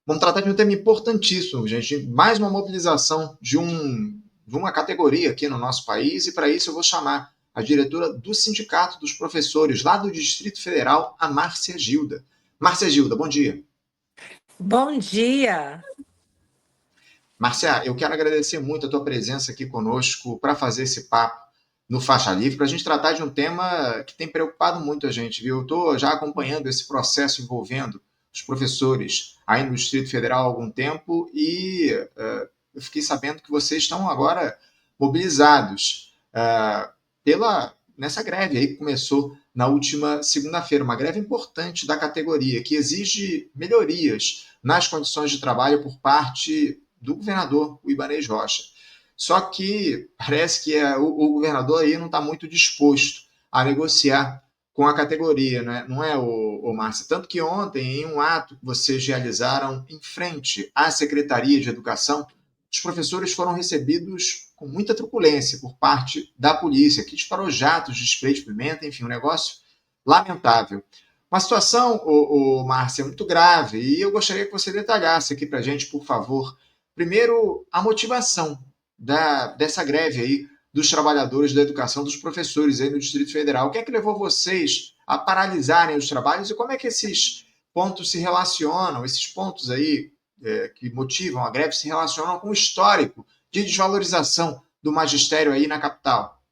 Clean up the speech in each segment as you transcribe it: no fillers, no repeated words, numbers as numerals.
Vamos tratar de um tema importantíssimo, gente. Mais uma mobilização de uma categoria aqui no nosso país, e para isso eu vou chamar a diretora do Sindicato dos Professores, lá do Distrito Federal, a Márcia Gilda. Márcia Gilda, bom dia. Bom dia. Márcia, eu quero agradecer muito a tua presença aqui conosco para fazer esse papo no Faixa Livre, para a gente tratar de um tema que tem preocupado muito a gente, viu? Eu estou já acompanhando esse processo envolvendo os professores aí no Distrito Federal há algum tempo e eu fiquei sabendo que vocês estão agora mobilizados nessa greve aí que começou na última segunda-feira, uma greve importante da categoria, que exige melhorias nas condições de trabalho por parte do governador, o Ibanez Rocha. Só que parece que o governador aí não está muito disposto a negociar com a categoria, né? Não é, o Márcio? Tanto que ontem, em um ato que vocês realizaram em frente à Secretaria de Educação, os professores foram recebidos com muita truculência por parte da polícia, que disparou jatos de spray de pimenta, enfim, um negócio lamentável. Uma situação, Márcia, muito grave, e eu gostaria que você detalhasse aqui para a gente, por favor, primeiro, a motivação dessa greve aí dos trabalhadores da educação, dos professores aí no Distrito Federal. O que é que levou vocês a paralisarem os trabalhos e como é que esses pontos se relacionam, esses pontos aí que motivam a greve se relacionam com o histórico de desvalorização do magistério aí na capital?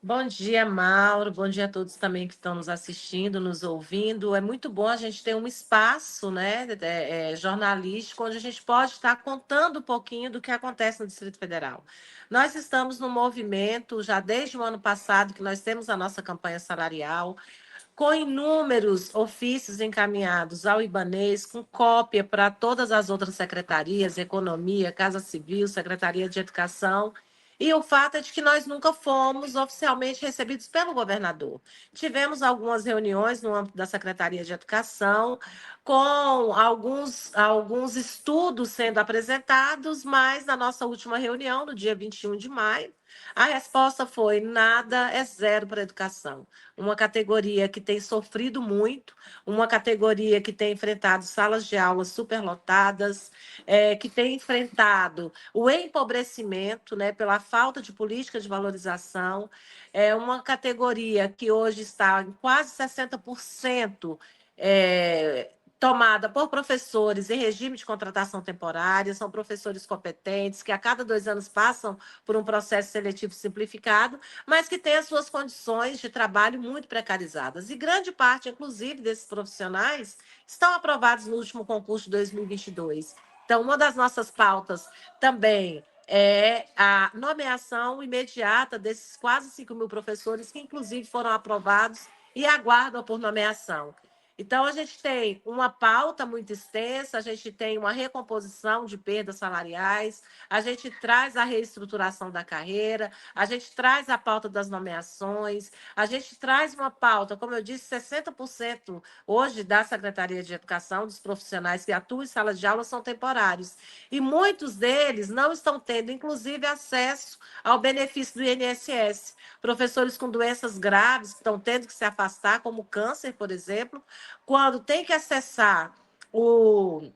Bom dia, Mauro. Bom dia a todos também que estão nos assistindo, nos ouvindo. É muito bom a gente ter um espaço, né, jornalístico, onde a gente pode estar contando um pouquinho do que acontece no Distrito Federal. Nós estamos no movimento, já desde o ano passado, que nós temos a nossa campanha salarial, com inúmeros ofícios encaminhados ao Ibanez, com cópia para todas as outras secretarias, Economia, Casa Civil, Secretaria de Educação. E o fato é de que nós nunca fomos oficialmente recebidos pelo governador. Tivemos algumas reuniões no âmbito da Secretaria de Educação, com alguns estudos sendo apresentados, mas na nossa última reunião, no dia 21 de maio, a resposta foi: nada, é zero para a educação. Uma categoria que tem sofrido muito, uma categoria que tem enfrentado salas de aula superlotadas, que tem enfrentado o empobrecimento, né, pela falta de política de valorização, é uma categoria que hoje está em quase 60%, tomada por professores em regime de contratação temporária, são professores competentes que a cada 2 anos passam por um processo seletivo simplificado, mas que têm as suas condições de trabalho muito precarizadas. E grande parte, inclusive, desses profissionais estão aprovados no último concurso de 2022. Então, uma das nossas pautas também é a nomeação imediata desses quase 5.000 professores que, inclusive, foram aprovados e aguardam por nomeação. Então, a gente tem uma pauta muito extensa, a gente tem uma recomposição de perdas salariais, a gente traz a reestruturação da carreira, a gente traz a pauta das nomeações, a gente traz uma pauta, como eu disse, 60% hoje da Secretaria de Educação, dos profissionais que atuam em salas de aula, são temporários. E muitos deles não estão tendo, inclusive, acesso ao benefício do INSS. Professores com doenças graves que estão tendo que se afastar, como câncer, por exemplo, quando tem que acessar o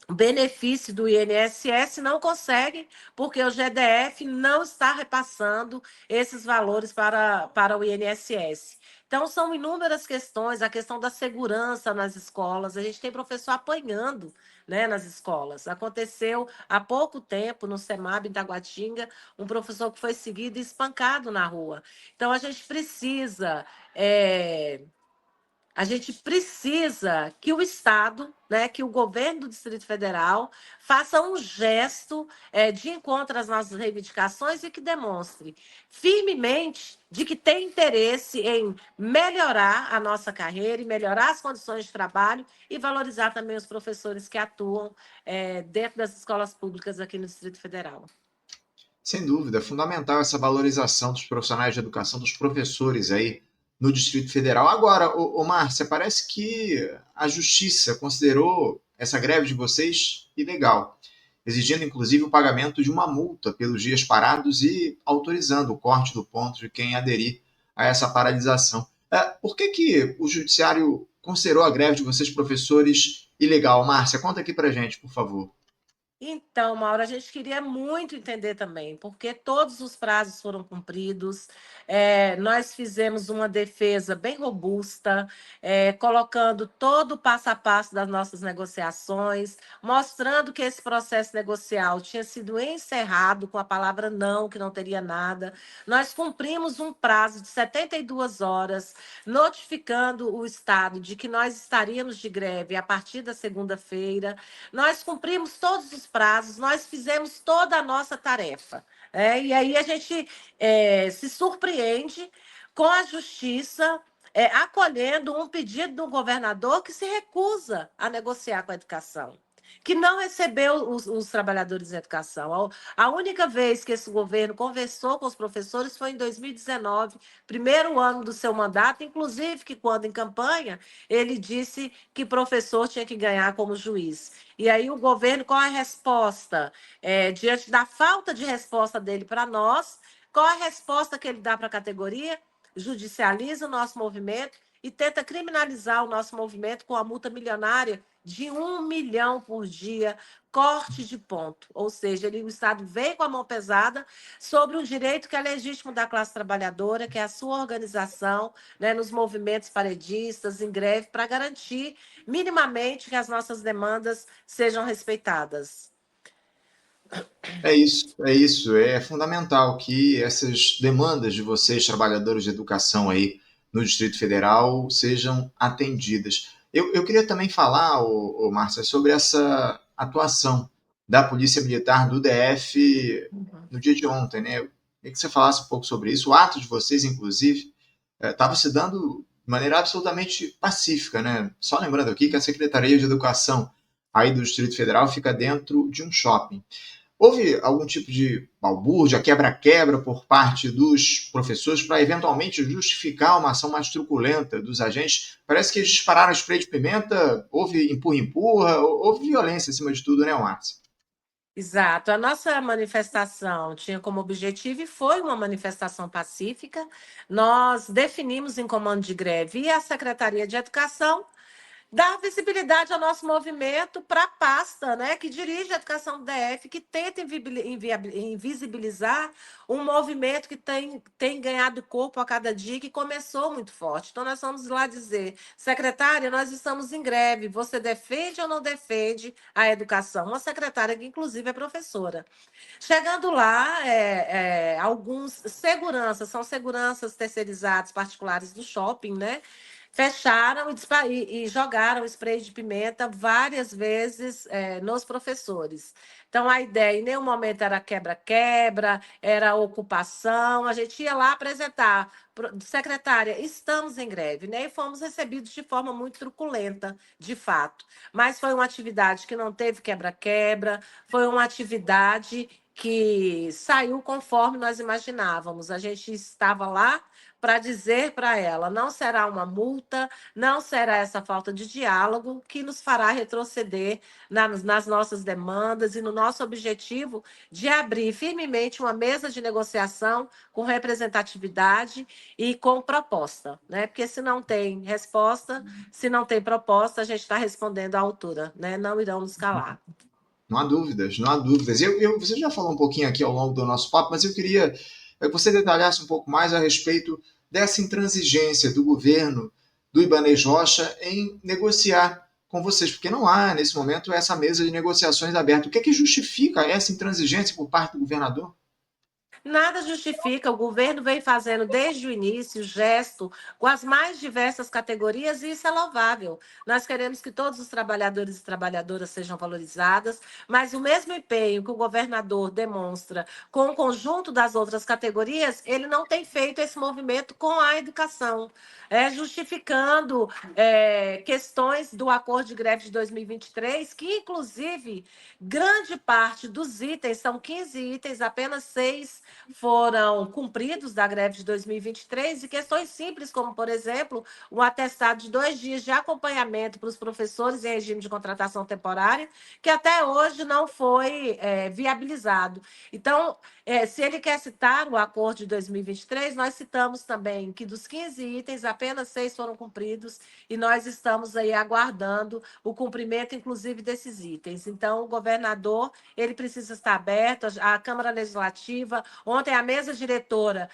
benefício do INSS, não conseguem, porque o GDF não está repassando esses valores para o INSS. Então, são inúmeras questões, a questão da segurança nas escolas, a gente tem professor apanhando, né, nas escolas. Aconteceu há pouco tempo, no CEMAB, em Taguatinga, um professor que foi seguido e espancado na rua. Então, a gente precisa que o Estado, né, que o governo do Distrito Federal faça um gesto de encontro às nossas reivindicações e que demonstre firmemente de que tem interesse em melhorar a nossa carreira e melhorar as condições de trabalho e valorizar também os professores que atuam dentro das escolas públicas aqui no Distrito Federal. Sem dúvida, é fundamental essa valorização dos profissionais de educação, dos professores aí no Distrito Federal. Agora, Márcia, parece que a Justiça considerou essa greve de vocês ilegal, exigindo inclusive o pagamento de uma multa pelos dias parados e autorizando o corte do ponto de quem aderir a essa paralisação. Por que o Judiciário considerou a greve de vocês, professores, ilegal? Márcia, conta aqui para gente, por favor. Então, Mauro, a gente queria muito entender também, porque todos os prazos foram cumpridos. Nós fizemos uma defesa bem robusta, colocando todo o passo a passo das nossas negociações, mostrando que esse processo negocial tinha sido encerrado com a palavra não, que não teria nada. Nós cumprimos um prazo de 72 horas, notificando o Estado de que nós estaríamos de greve a partir da segunda-feira. Nós cumprimos todos os prazos, nós fizemos toda a nossa tarefa. E aí a gente se surpreende com a justiça acolhendo um pedido do governador que se recusa a negociar com a educação, que não recebeu os trabalhadores de educação. A única vez que esse governo conversou com os professores foi em 2019, primeiro ano do seu mandato, inclusive que quando em campanha ele disse que professor tinha que ganhar como juiz. E aí o governo, qual a resposta? Diante da falta de resposta dele para nós, qual a resposta que ele dá para a categoria? Judicializa o nosso movimento e tenta criminalizar o nosso movimento com a multa milionária de 1 milhão por dia, corte de ponto. Ou seja, o Estado veio com a mão pesada sobre um direito que é legítimo da classe trabalhadora, que é a sua organização, né, nos movimentos paredistas, em greve, para garantir minimamente que as nossas demandas sejam respeitadas. É isso, é isso. É fundamental que essas demandas de vocês, trabalhadores de educação aí no Distrito Federal, sejam atendidas. Eu queria também falar, Márcia, sobre essa atuação da Polícia Militar do DF no dia de ontem, né? Eu queria que você falasse um pouco sobre isso. O ato de vocês, inclusive, estava se dando de maneira absolutamente pacífica, né? Só lembrando aqui que a Secretaria de Educação aí do Distrito Federal fica dentro de um shopping. Houve algum tipo de balbúrdia, quebra-quebra por parte dos professores para eventualmente justificar uma ação mais truculenta dos agentes? Parece que eles dispararam spray de pimenta, houve empurra-empurra, houve violência acima de tudo, né, Márcia? Exato. A nossa manifestação tinha como objetivo, e foi uma manifestação pacífica, nós definimos em comando de greve e a Secretaria de Educação dar visibilidade ao nosso movimento para a pasta, né, que dirige a educação do DF, que tenta invisibilizar um movimento que tem ganhado corpo a cada dia, que começou muito forte. Então, nós vamos lá dizer, secretária, nós estamos em greve, você defende ou não defende a educação? Uma secretária que, inclusive, é professora. Chegando lá, alguns seguranças, são seguranças terceirizados particulares do shopping, né? Fecharam e jogaram spray de pimenta várias vezes nos professores. Então, a ideia em nenhum momento era quebra-quebra, era ocupação. A gente ia lá apresentar, secretária, estamos em greve, né? E fomos recebidos de forma muito truculenta, de fato. Mas foi uma atividade que não teve quebra-quebra, foi uma atividade que saiu conforme nós imaginávamos. A gente estava lá para dizer para ela: não será uma multa, não será essa falta de diálogo que nos fará retroceder nas nossas demandas e no nosso objetivo de abrir firmemente uma mesa de negociação com representatividade e com proposta, né? Porque se não tem resposta, se não tem proposta, a gente está respondendo à altura, né? Não irão nos calar. Não há dúvidas, não há dúvidas. Você já falou um pouquinho aqui ao longo do nosso papo, mas eu queria que você detalhasse um pouco mais a respeito dessa intransigência do governo do Ibanez Rocha em negociar com vocês, porque não há, nesse momento, essa mesa de negociações aberta. O que é que justifica essa intransigência por parte do governador? Nada justifica, o governo vem fazendo desde o início gesto com as mais diversas categorias e isso é louvável. Nós queremos que todos os trabalhadores e trabalhadoras sejam valorizadas, mas o mesmo empenho que o governador demonstra com o conjunto das outras categorias, ele não tem feito esse movimento com a educação, justificando questões do acordo de greve de 2023, que inclusive grande parte dos itens, são 15 itens, apenas 6 foram cumpridos da greve de 2023 e questões simples, como, por exemplo, um atestado de 2 dias de acompanhamento para os professores em regime de contratação temporária, que até hoje não foi viabilizado. Então, se ele quer citar o acordo de 2023, nós citamos também que dos 15 itens, apenas 6 foram cumpridos e nós estamos aí aguardando o cumprimento, inclusive, desses itens. Então, o governador, ele precisa estar aberto, a Câmara Legislativa, ontem a mesa diretora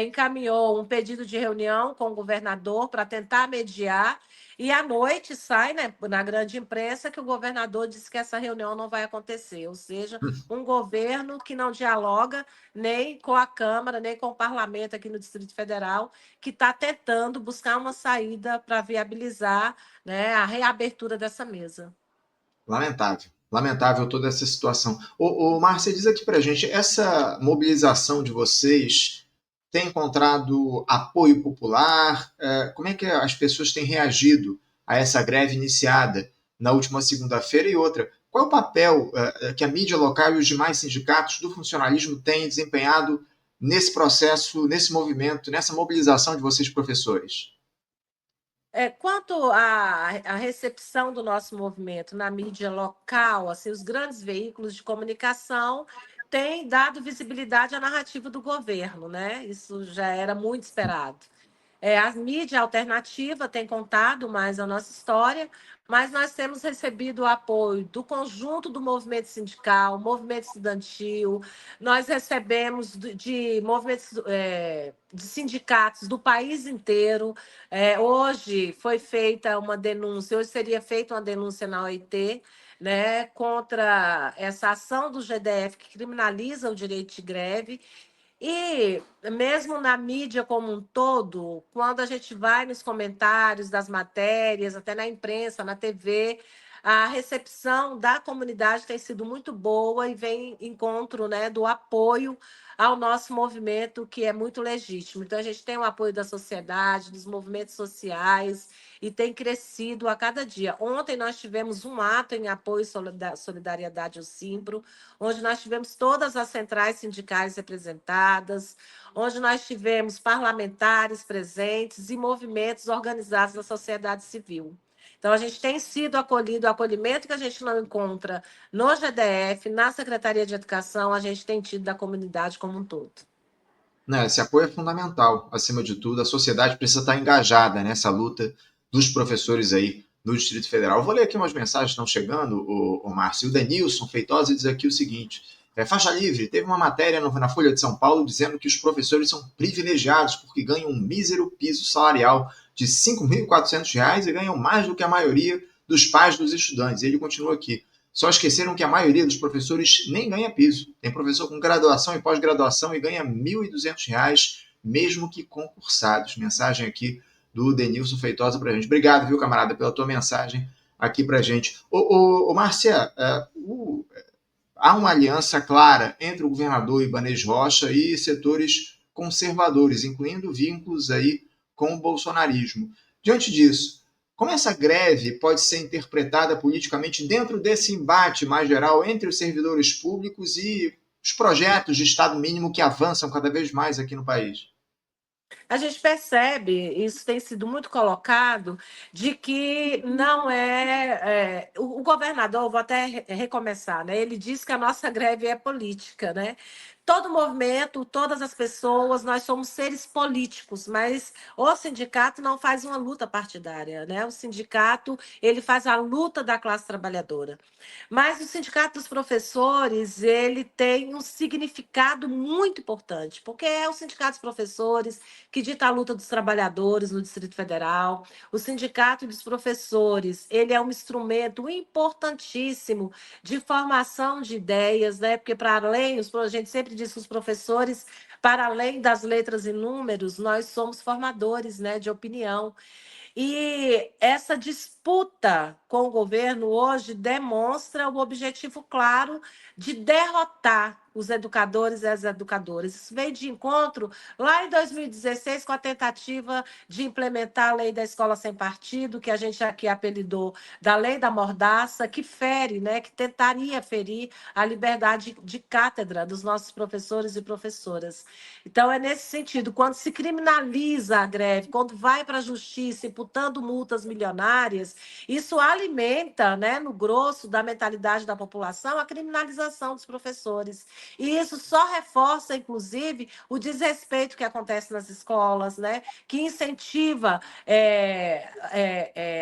encaminhou um pedido de reunião com o governador para tentar mediar, e à noite sai, né, na grande imprensa, que o governador disse que essa reunião não vai acontecer, ou seja, um governo que não dialoga nem com a Câmara, nem com o parlamento aqui no Distrito Federal, que está tentando buscar uma saída para viabilizar, né, a reabertura dessa mesa. Lamentável. Lamentável toda essa situação. Márcia, diz aqui pra gente, essa mobilização de vocês tem encontrado apoio popular? Como é que as pessoas têm reagido a essa greve iniciada na última segunda-feira? E outra, qual é o papel que a mídia local e os demais sindicatos do funcionalismo têm desempenhado nesse processo, nesse movimento, nessa mobilização de vocês, professores? Quanto à recepção do nosso movimento na mídia local, assim, os grandes veículos de comunicação têm dado visibilidade à narrativa do governo, né? Isso já era muito esperado. A mídia alternativa tem contado mais a nossa história, mas nós temos recebido o apoio do conjunto do movimento sindical, movimento estudantil, nós recebemos de movimentos de sindicatos do país inteiro. Hoje foi feita uma denúncia, hoje seria feita uma denúncia na OIT, né, contra essa ação do GDF que criminaliza o direito de greve. E mesmo na mídia como um todo, quando a gente vai nos comentários das matérias, até na imprensa, na TV, a recepção da comunidade tem sido muito boa e vem em encontro, né, do apoio ao nosso movimento, que é muito legítimo. Então, a gente tem o apoio da sociedade, dos movimentos sociais, e tem crescido a cada dia. Ontem nós tivemos um ato em apoio e solidariedade ao Simpro, onde nós tivemos todas as centrais sindicais representadas, onde nós tivemos parlamentares presentes e movimentos organizados da sociedade civil. Então, a gente tem sido acolhido, o acolhimento que a gente não encontra no GDF, na Secretaria de Educação, a gente tem tido da comunidade como um todo. Né, esse apoio é fundamental, acima de tudo. A sociedade precisa estar engajada nessa luta dos professores aí no Distrito Federal. Eu vou ler aqui umas mensagens que estão chegando, o Márcio. O Denilson Feitosa diz aqui o seguinte: faixa livre, teve uma matéria na Folha de São Paulo dizendo que os professores são privilegiados porque ganham um mísero piso salarial de R$ 5.400 e ganham mais do que a maioria dos pais dos estudantes. Ele continua aqui. Só esqueceram que a maioria dos professores nem ganha piso. Tem professor com graduação e pós-graduação e ganha R$ 1.200, mesmo que concursados. Mensagem aqui do Denilson Feitosa para a gente. Obrigado, viu, camarada, pela tua mensagem aqui para a gente. Márcia, há uma aliança clara entre o governador Ibanez Rocha e setores conservadores, incluindo vínculos aí com o bolsonarismo. Diante disso, como essa greve pode ser interpretada politicamente dentro desse embate mais geral entre os servidores públicos e os projetos de Estado mínimo que avançam cada vez mais aqui no país? A gente percebe, isso tem sido muito colocado, de que não o governador, vou até recomeçar, né? Ele diz que a nossa greve é política, né? Todo movimento, todas as pessoas, nós somos seres políticos, mas o sindicato não faz uma luta partidária, né? O sindicato, ele faz a luta da classe trabalhadora. Mas o Sindicato dos Professores, ele tem um significado muito importante, porque é o Sindicato dos Professores que dita a luta dos trabalhadores no Distrito Federal. O Sindicato dos Professores, ele é um instrumento importantíssimo de formação de ideias, né? Porque para além, a gente sempre diz que os professores, para além das letras e números, nós somos formadores, né, de opinião. E essa disputa com o governo hoje demonstra o objetivo claro de derrotar os educadores e as educadoras. Isso veio de encontro lá em 2016 com a tentativa de implementar a lei da escola sem partido, que a gente aqui apelidou da lei da mordaça, que fere, né, que tentaria ferir a liberdade de cátedra dos nossos professores e professoras. Então, é nesse sentido, quando se criminaliza a greve, quando vai para a justiça imputando multas milionárias, isso alimenta, né, no grosso da mentalidade da população, a criminalização dos professores. E isso só reforça, inclusive, o desrespeito que acontece nas escolas, né, que incentiva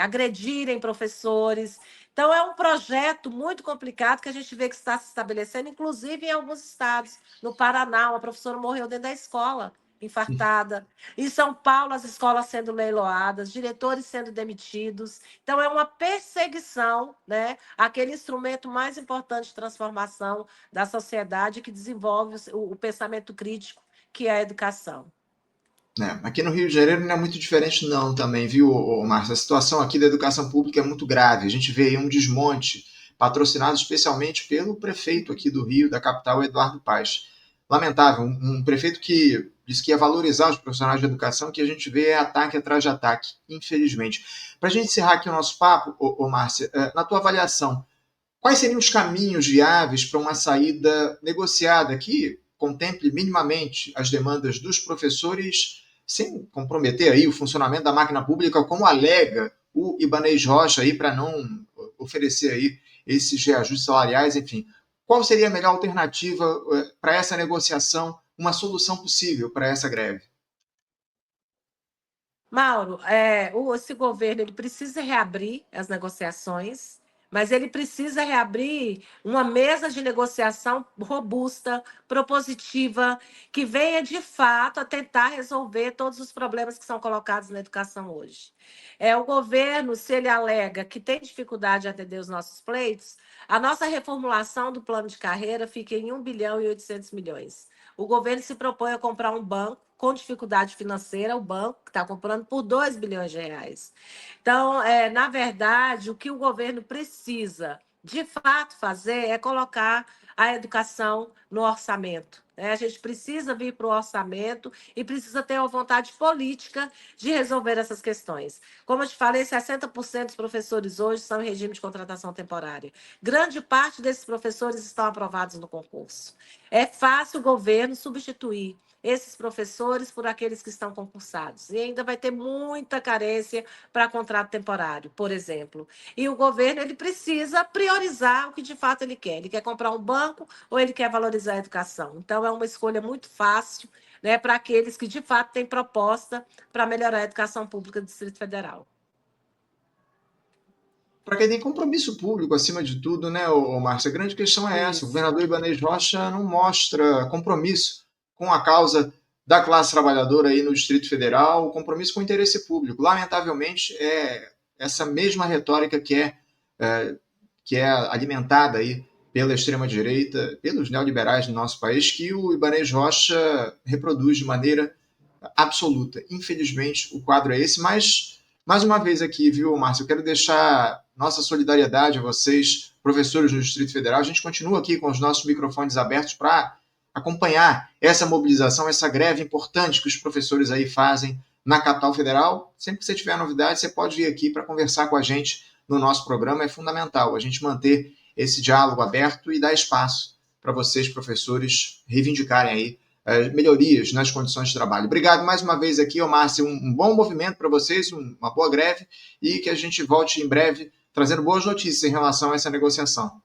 agredirem professores. Então, é um projeto muito complicado que a gente vê que está se estabelecendo, inclusive em alguns estados. No Paraná, uma professora morreu dentro da escola, infartada. Em São Paulo, as escolas sendo leiloadas, diretores sendo demitidos. Então, é uma perseguição, né? Aquele instrumento mais importante de transformação da sociedade que desenvolve o pensamento crítico, que é a educação. Aqui no Rio de Janeiro não é muito diferente não também, viu, Márcio? A situação aqui da educação pública é muito grave. A gente vê aí um desmonte patrocinado especialmente pelo prefeito aqui do Rio, da capital, Eduardo Paes. Lamentável, um prefeito que disse que ia valorizar os profissionais de educação, que a gente vê é ataque atrás de ataque, infelizmente. Para a gente encerrar aqui o nosso papo, Márcia, na tua avaliação, quais seriam os caminhos viáveis para uma saída negociada que contemple minimamente as demandas dos professores, sem comprometer aí o funcionamento da máquina pública, como alega o Ibanez Rocha aí para não oferecer aí esses reajustes salariais, enfim. Qual seria a melhor alternativa para essa negociação, uma solução possível para essa greve? Mauro, esse governo ele precisa reabrir as negociações, mas ele precisa reabrir uma mesa de negociação robusta, propositiva, que venha de fato a tentar resolver todos os problemas que são colocados na educação hoje. O governo, se ele alega que tem dificuldade de atender os nossos pleitos, a nossa reformulação do plano de carreira fica em 1,8 bilhão. O governo se propõe a comprar um banco com dificuldade financeira, o banco que está comprando por 2 bilhões de reais. Então, na verdade, o que o governo precisa, de fato, fazer é colocar a educação no orçamento. A gente precisa vir para o orçamento e precisa ter a vontade política de resolver essas questões. Como eu te falei, 60% dos professores hoje são em regime de contratação temporária. Grande parte desses professores estão aprovados no concurso. É fácil o governo substituir esses professores por aqueles que estão concursados. E ainda vai ter muita carência para contrato temporário, por exemplo. E o governo ele precisa priorizar o que de fato ele quer. Ele quer comprar um banco ou ele quer valorizar a educação. Então, é uma escolha muito fácil, né, para aqueles que de fato têm proposta para melhorar a educação pública do Distrito Federal. Para quem tem compromisso público acima de tudo, né, Márcia? A grande questão é essa. O Isso. governador Ibanez Rocha não mostra compromisso com a causa da classe trabalhadora aí no Distrito Federal, compromisso com o interesse público. Lamentavelmente, é essa mesma retórica que é alimentada aí pela extrema-direita, pelos neoliberais do nosso país, que o Ibanez Rocha reproduz de maneira absoluta. Infelizmente, o quadro é esse, mas mais uma vez aqui, viu, Márcio, eu quero deixar nossa solidariedade a vocês, professores do Distrito Federal. A gente continua aqui com os nossos microfones abertos para acompanhar essa mobilização, essa greve importante que os professores aí fazem na capital federal. Sempre que você tiver novidade, você pode vir aqui para conversar com a gente no nosso programa. É fundamental a gente manter esse diálogo aberto e dar espaço para vocês, professores, reivindicarem aí melhorias nas condições de trabalho. Obrigado mais uma vez aqui, Márcio. Um bom movimento para vocês, uma boa greve e que a gente volte em breve trazendo boas notícias em relação a essa negociação.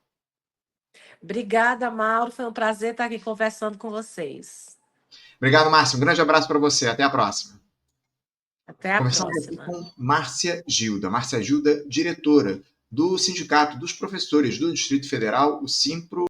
Obrigada, Mauro. Foi um prazer estar aqui conversando com vocês. Obrigado, Márcio. Um grande abraço para você. Até a próxima. Até a Conversamos aqui próxima. com Márcia Gilda. Márcia Gilda, diretora do Sindicato dos Professores do Distrito Federal, o Simpro.